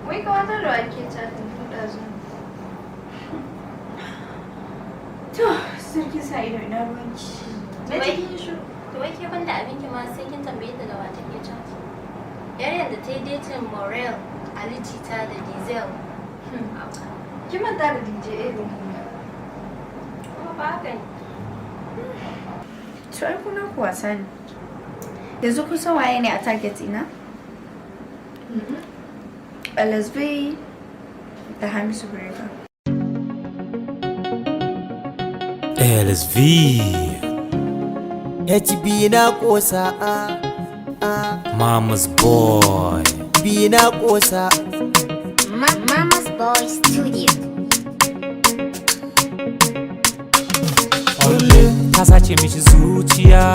Wai kawatar da ake chatting tun ɗazu. To, sarki sa ido ina ruwanki. Na cikin shi. To wai ke banda abinki ma sai kin tambaye ta da wa take chat. Yaryar da ta yi dating Morel, Ali Jita da Diesel. Ki manta da DJ Erin. Kuma ba haka ne. To ai kuna ku wasa ne. Yanzu kusan waye ne a target ina? LSB da Hamisu Brega. LSV HB na kosa Mama's boy B na kosa Mama's Boy Studio. ta sace mishi zuciya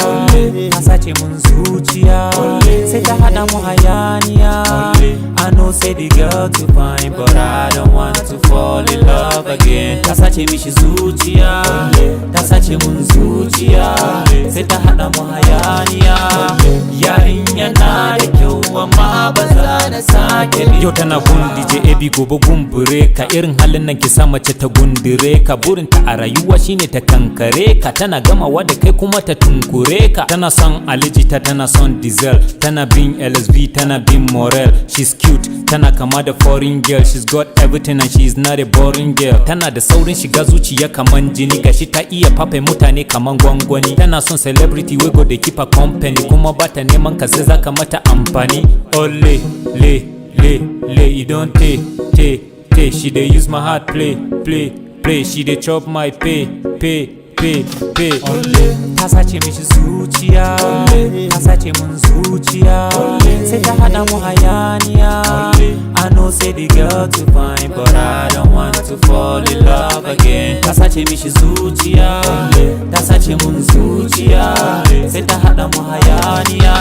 ta sace mun zuciya sai ta hada mu hayaniya I know say the girl too fine but I don't want to fall in love again ta sace mishi zuciya ta sace mun zuciya sai ta hada mu hayaniya yarinya na da kyau amma ba za na sake bi yau tana gun DJ AB gobe gumbure ka irin halin nan ki sa mace ta gundure ka burinta a rayuwa shine ta kankare ka tana gamawa da kai kuma ta tunkure ka tana son alijita tana son diesel tana bin LSV tana bin Morel she's cute tana kama da foreign girl she's got everything and she's not a boring girl tana da saurin shiga zuciya kaman jini gashi ta iya fafe mutane kaman gwangwani tana son celebrity we go dey keep her company kuma bata neman ka sai zaka mata amfani ole le you don't take she dey use my heart play she dey chop my pay ta sace mishi zuciya ta sace mun zuciya sai ta hada mu hayaniya I know say the girl too fine but I don't want to fall in love again ta sace mishi zuciya ta sace mun zuciya sai ta hada mu hayaniya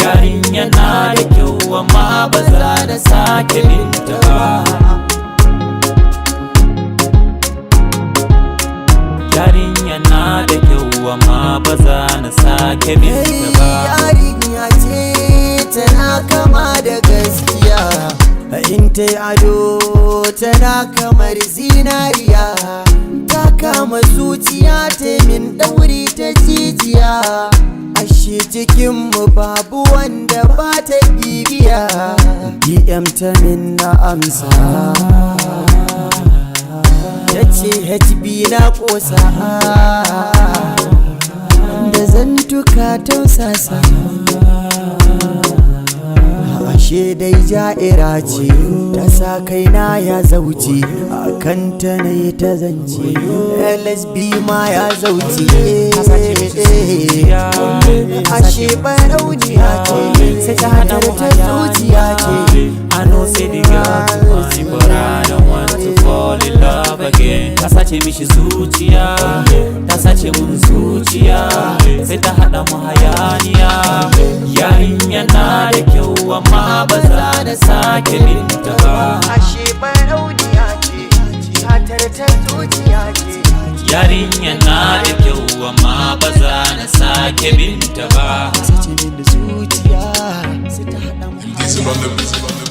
yarinya na da kyau amma ba za da sake binta ba yarinya na da kyau amma ba za na sake binta ba yarinya ce tana kama da gaskiya in ta yi ado tana kamar zinariya ta kama zuciya ta min ɗauri ta jijiya ashe cikinmu babu wanda ba ta bibiya DM ta min na amsa ta ce HB na kosa da zantuka tausasa ashe dai ja'ira ce ta sa kaina ya zauce a kanta na yi ta zance LSB ma ya zauce ashe barauniya ce sai ta hada ta zuciya ce I know say the girl fine but I don't want to fall in love again ta sace mishi zuciya ta sace mun zuciya sai ta hada mu hayaniya yarinya na da kyau amma ba za da sake binta ba ashe barauniya ce ta zuciya ce yarinya na da kyau amma ba za na sake binta ba sace min da zuciya sai ta hada mu hayaniya